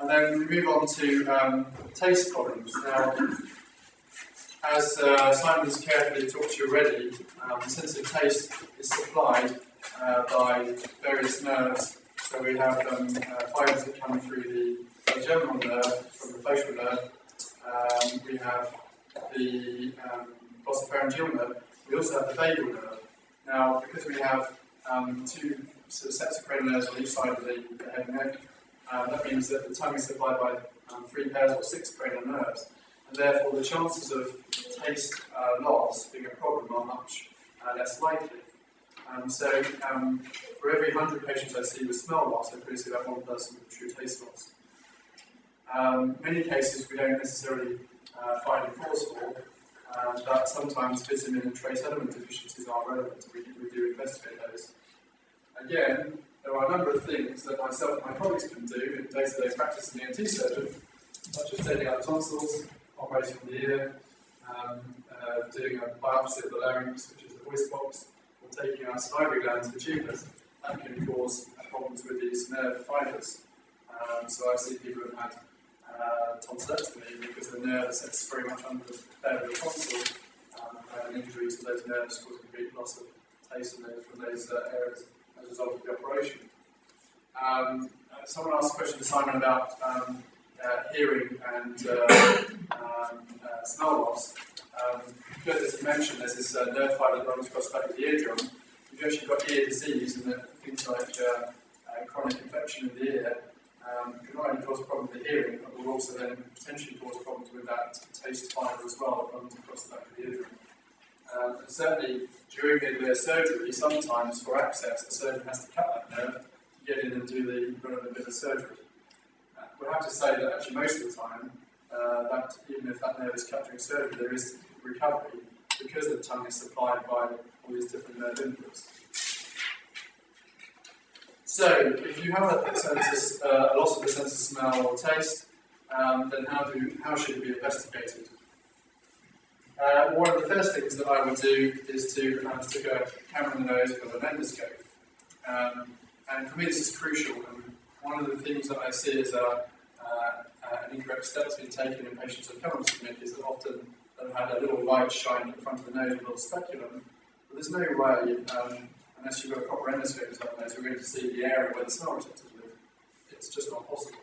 And then we move on to taste problems. Now, as Simon has carefully talked to you already, the sense of taste is supplied by various nerves. So we have fibres that come through the trigeminal nerve from the facial nerve. We have the glossopharyngeal nerve. We also have the vagal nerve. Now, because we have two sort of sets of cranial nerves on each side of the head and neck, that means that the tongue is supplied by 3 pairs or 6 cranial nerves, and therefore the chances of taste loss being a problem are much less likely. So for every 100 patients I see with smell loss, I probably see about 1 person with true taste loss. Many cases we don't necessarily find a cause for, but sometimes vitamin and trace element deficiencies are relevant. We do investigate those. Again, there are a number of things that myself and my colleagues can do in day-to-day practice as an ENT surgeon, such as taking out tonsils, operating on the ear, doing a biopsy of the larynx, which is the voice box, or taking out salivary glands for tumors. That can cause problems with these nerve fibres. So I see people who have had tonsillectomy because the nerve sits very much under the bed of the tonsil, and an injury to those nerves causing complete loss of taste from those areas as a result of the operation. Someone asked a question to Simon about hearing and smell loss. Because as you mentioned, there's this nerve fibre that runs across the back of the eardrum. You've actually got ear disease, and things like chronic infection in the ear can not only cause problems with the hearing, but will also then potentially cause problems with that taste fibre as well that runs across the back of the eardrum. And certainly during the surgery, sometimes for access, the surgeon has to cut that nerve to get in and do the relevant bit of surgery. We'll have to say that actually most of the time, that even if that nerve is cut during surgery, there is recovery because the tongue is supplied by all these different nerve inputs. So, if you have a loss of the sense of smell or taste, then how should it be investigated? One of the first things that I would do is to stick a camera in the nose with an endoscope. And for me this is crucial. And one of the things that I see as an incorrect step that's been taken in patients who come to me is that often they've had a little light shine at the front of the nose with a little speculum. But there's no way, unless you've got a proper endoscope inside the nose, you're going to see the area where the smell receptors live. It's just not possible.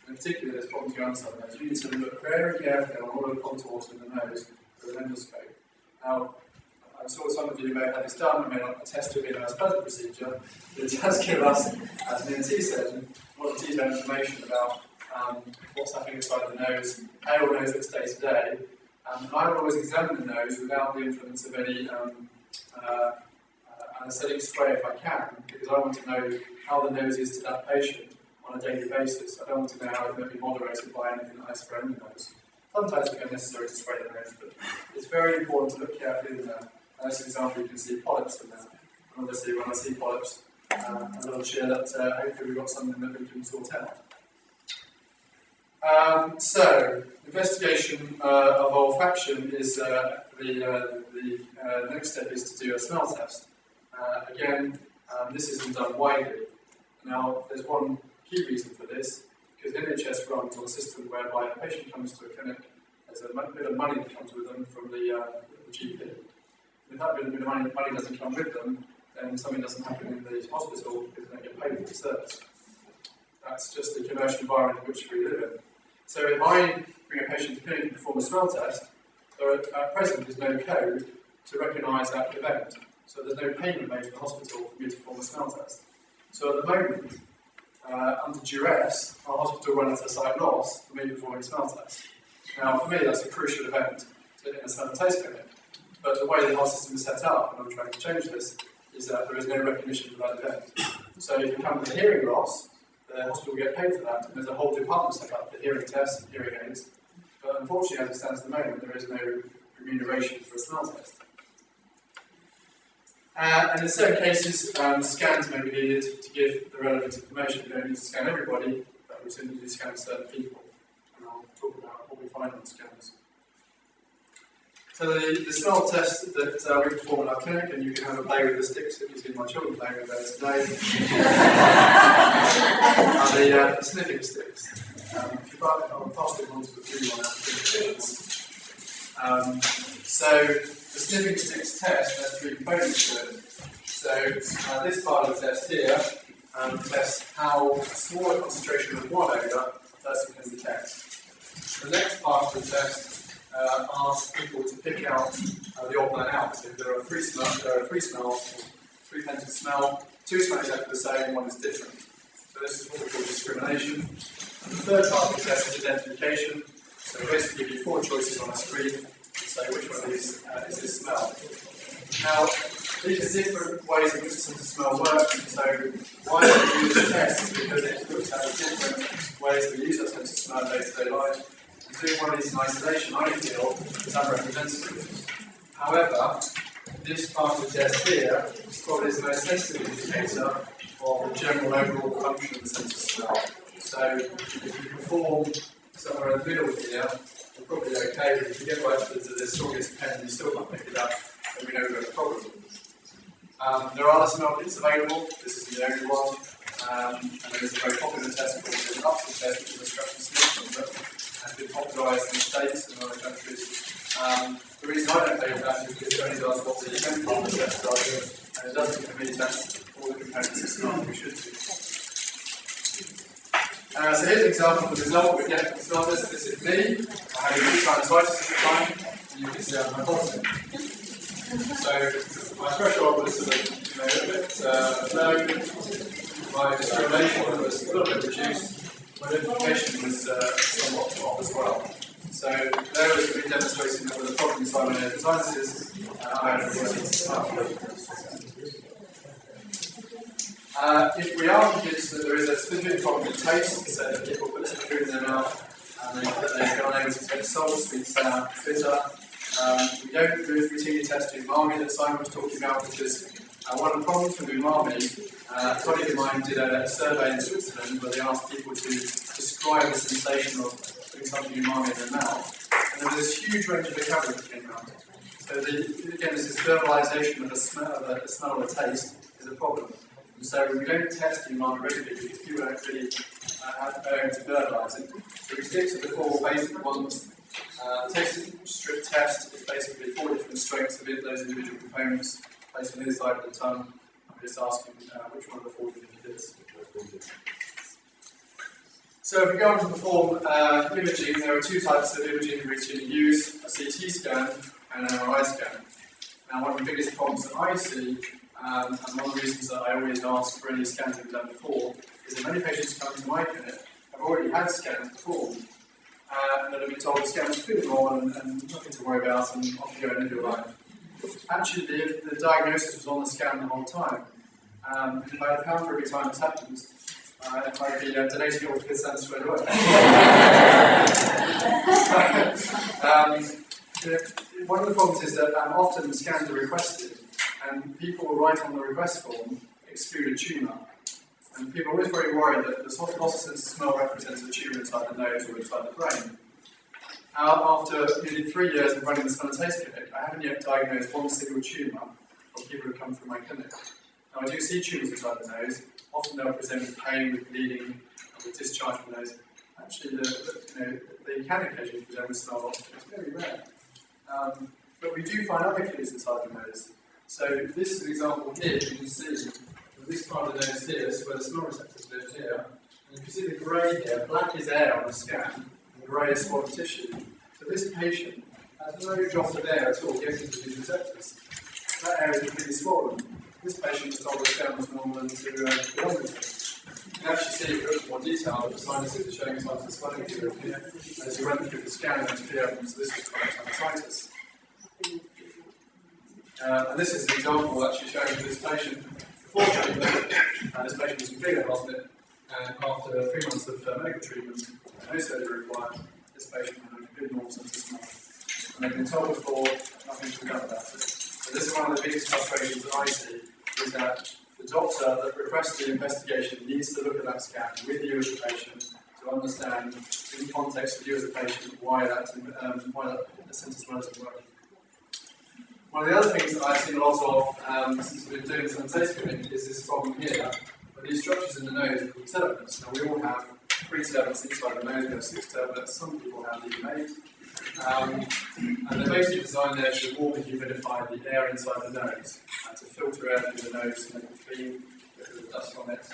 And particularly there's problems going on inside the nose. You need to look very carefully on all the contours in the nose with an endoscope. Now, I'm sure some of you may have had this done. I may not attest to it being a nice pleasant procedure, but it does give us, as an ENT surgeon, a lot of detailed information about what's happening inside the nose, how your nose looks day to day. And I would always examine the nose without the influence of any anaesthetic spray if I can, because I want to know how the nose is to that patient on a daily basis. I don't want to know how it's going to be moderated by anything that I spray in the nose. Sometimes it's necessary to spray the nose, but it's very important to look carefully in there. As an example, you can see polyps in there. And obviously, when I see polyps, I'm going to share that hopefully we've got something that we can sort out. So, investigation of olfaction is the next step is to do a smell test. Again, this isn't done widely. Now, there's one key reason for this, because NHS runs on a system whereby a patient comes to a clinic, there's a bit of money that comes with them from the GP. If that bit of money doesn't come with them, then something doesn't happen in the hospital because they don't get paid for the service. That's just the commercial environment in which we live in. So if I bring a patient to clinic and perform a smell test, there at present is no code to recognise that event. So there's no payment made to the hospital for me to perform a smell test. So at the moment, under duress, our hospital will run into a site loss for me performing a smell test. Now for me that's a crucial event in a smell and taste clinic. But the way that our system is set up, and I'm trying to change this, is that there is no recognition for that event. So if you come with a hearing loss, the hospital will get paid for that, and there's a whole department set up for hearing tests and hearing aids. But unfortunately, as it stands at the moment, there is no remuneration for a smell test. And in certain cases, scans may be needed to give the relevant information. We don't need to scan everybody, but we certainly need to scan certain people. And I'll talk about what we find on scans. So the smell test that we perform in our clinic, and you can have a play with the sticks that you see my children playing with there today, are the sniffing sticks. If you buy it, I'll pass them on to the blue one after. So the sniffing sticks test has 3 components to it. So this part of the test here tests how small a concentration of one odour a person can detect. The next part of the test asks people to pick out the odd man out. So if there are 3 smells, 3 pens of smell, 2 smell exactly the same, 1 is different. So this is what we call discrimination. And the third part of the test is identification. So we basically give you 4 choices on a screen and say which one of these is this smell. Now, these are different ways in which the sense of smell works. So why do we do this test? Because it looks at the different ways we use our sense of smell in day-to-day life. Doing one of these in isolation, I feel, is unrepresentative. However, this part of the test here is probably the most sensitive indicator of the general overall function of the sense of smell. So if you perform somewhere in the middle here, you're probably okay, but if you get right to the strongest pen and you still can't pick it up, then we know we've got a problem. There are other smell kits available. This is the only one. And there is a very popular test called the Upton test, which is a scratch and sniff that has been popularised in the States and other countries. The reason I don't play with that is because it only does what the chemical part of the test does, and it doesn't for me test all the components of smell that we should do. So here's an example of the result we get from the smell test. This is me. I had a good sinusitis at the time, and you can see I'm hypoxic. So my threshold was sort of, a bit low. My discrimination was a little bit reduced. My identification was somewhat off as well. So there was me demonstrating that with a problem inside my nose and sinuses, I had a sense of smell. If we are convinced that there is a specific problem with taste, so that people put some food in their mouth and they're unable to take salt, sweet, sour, bitter, we don't routinely test umami that Simon was talking about, because one of the problems with umami, a colleague of mine did a survey in Switzerland where they asked people to describe the sensation of putting something umami in their mouth, and there was this huge range of vocabulary that came out. So again, this is verbalisation of the smell or the taste is a problem. And so we don't test umami regularly because people don't really have to verbalise it. So we stick to the 4 basic ones. Taste strip test is basically 4 different strengths of those individual components placed on the inside of the tongue. I'm just asking which one of the 4 did you do this. So if we go on to perform imaging, there are 2 types of imaging we routinely use, a CT scan and an MRI scan. Now one of the biggest problems that I see, and one of the reasons that I always ask for any scans that we've done before, is that many patients come to my clinic have already had scans performed, and that have been told the scan was good normal and nothing to worry about, and off you go and live your life. Actually, the diagnosis was on the scan the whole time. And if I had £1 for every time this happens, I'd be donating it all to the Centre straight away. One of the problems is that often scans are requested, and people will write on the request form, exclude a tumour. And people are always very worried that the loss of sense of smell represents a tumour inside the nose or inside the brain. After nearly 3 years of running the smell and taste clinic, I haven't yet diagnosed one single tumour for people who come through my clinic. Now I do see tumours inside the nose. Often they'll present with pain, with bleeding, and with discharge from the nose. Actually, they can occasionally present with smell loss, but it's very rare. But we do find other clues inside the nose. So this is an example here. You can see this part of the nose here, this is where the smell receptors live here. And you can see the grey here, black is air on the scan, and grey is swollen tissue. So this patient has no drop of air at all getting to these receptors. That area is completely swollen. This patient was told the scan was normal and to go on with it. You can actually see if you look in more detail that the sinuses are showing signs of swelling here. As you went through the scan, it's clear evidence that this was chronic sinusitis. And this is an example actually showing this patient before treatment, and this patient was completely hospital, and after 3 months of medical treatment, no surgery required, this patient had a good normal sense of smell. And they've been told before, nothing to be done about it. So this is one of the biggest frustrations that I see, is that the doctor that requests the investigation needs to look at that scan with you as a patient to understand, in the context of you as a patient, why that sense of smell isn't working. One of the other things that I've seen a lot of since we've been doing some taste giving is this problem here, where these structures in the nose are called turbinates. Now we all have 3 turbinates inside the nose, we have 6 turbinates, some people have even 8. And they're basically designed there to warm and humidify the air inside the nose, to filter air through the nose and make it clean, get rid of the dust from it,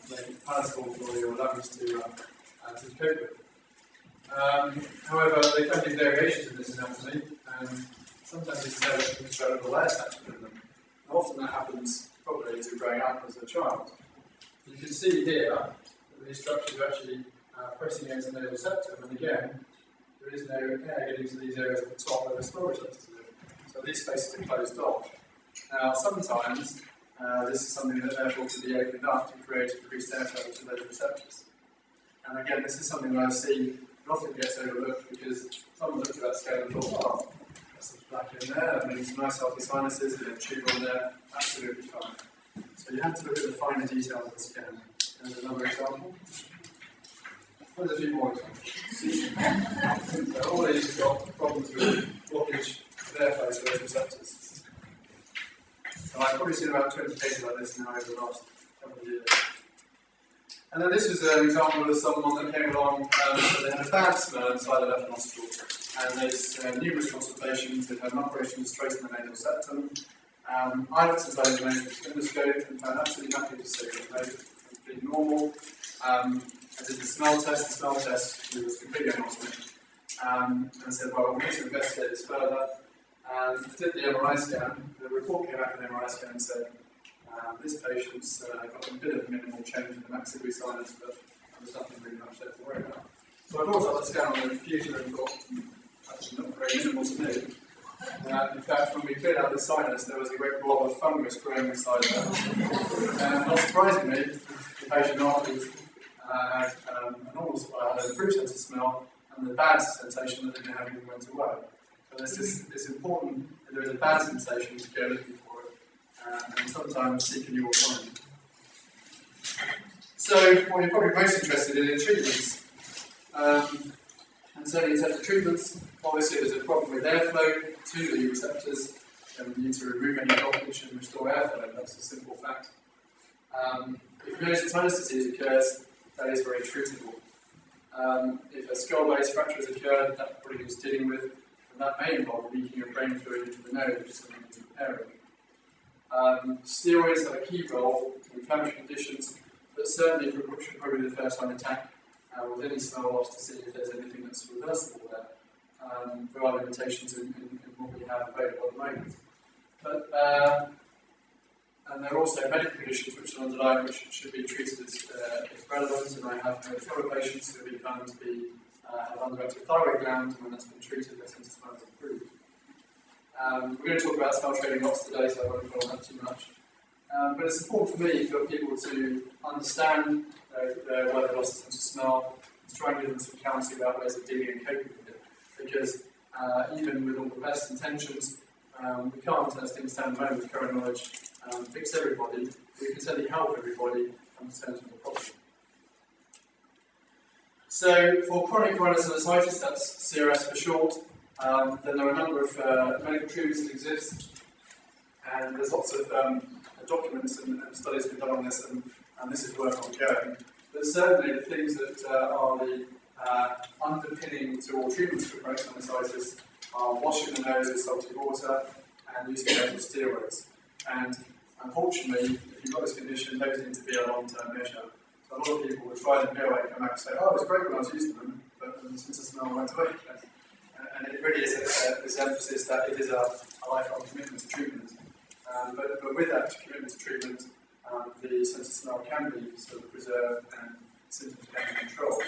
make it palatable for your lungs to cope with. However, they can be variations in this anatomy, and sometimes these cells can develop a layer attachment in them. And often that happens probably as you're growing up as a child. You can see here that these structures are actually pressing against the nasal septum, and again, there is no air getting to these areas at the top where the smell receptors live. So these spaces are closed off. Now, sometimes this is something that therefore can be opened up to create increased air travel to those receptors. And again, this is something that I've seen often gets overlooked because someone looked at that scale and thought, oh, there's some black in there, that means nice healthy sinuses, there's a tube on there, absolutely fine. So you have to look at the finer details of the scan. There's another example. There's a few more examples. So all these have got problems with blockage of airflow to those receptors. So I've probably seen about 20 cases like this now over the last couple of years. And then this was an example of someone that came along, so they had a bad smell inside the left nostril. And there's numerous consultations, they've had an operation straight in the nasal septum. I looked inside the nose with a endoscope and found absolutely nothing to see. The nose was completely normal. I did the smell test was completely anosmic. And I said, well, we need to investigate this further. And I did the MRI scan. The report came back from the MRI scan and said, this patient's got a bit of minimal change in the maxillary sinus, but there's nothing really much there to worry about. So I brought up the scan on the computer and thought, that's not very minimal to me. In fact, when we cleared out the sinus, there was a great blob of fungus growing inside there. And not surprisingly, the patient afterwards had an improved sense of smell, and the bad sensation that they didn't have even went away. So it's important that there is a bad sensation to go looking for it, and sometimes seek a new autonomy. So, what you're probably most interested in treatments. And certainly in terms of treatments, obviously there's a problem with airflow to the receptors, and we need to remove any blockage and restore airflow. That's a simple fact. If nasal sinus disease occurs, that is very treatable. If a skull base fracture has occurred, that probably needs dealing with, and that may involve leaking of brain fluid into the nose, which is something that's repairing. Steroids have a key role in inflammatory conditions, but certainly should probably be the first line attack with any smell loss to see if there's anything that's reversible there. There are limitations in what we have available at the moment. But, and there are also medical conditions which are underlying which should be treated if relevant, and I have known fellow patients who have been found to be have underactive thyroid gland, and when that's been treated, their sense of smell is improved. We're going to talk about smell trading lots today, so I won't go on that too much. But it's important for me for people to understand where they lost a sense of smell, to try and give them some counselling about ways of dealing and coping with it. Because even with all the best intentions, we can't, as things stand at the moment with current knowledge, fix everybody. We can certainly help everybody come to terms with the problem. So, for chronic rhinosinusitis, that's CRS for short, then there are a number of medical treatments that exist, and there's lots of documents and studies been done on this, and this is work ongoing. But certainly the things that are the underpinning to all treatments for chronic sinusitis are washing the nose with salty water and using local steroids. And unfortunately, if you've got this condition, those need to be a long-term measure. So a lot of people will try them, go away, come back and say, oh, it was great when I was using them, but the sense of smell went away. And it really is this emphasis that it is a lifelong commitment to treatment. But with that commitment to treatment, the sense of smell can be sort of preserved and symptoms can be controlled.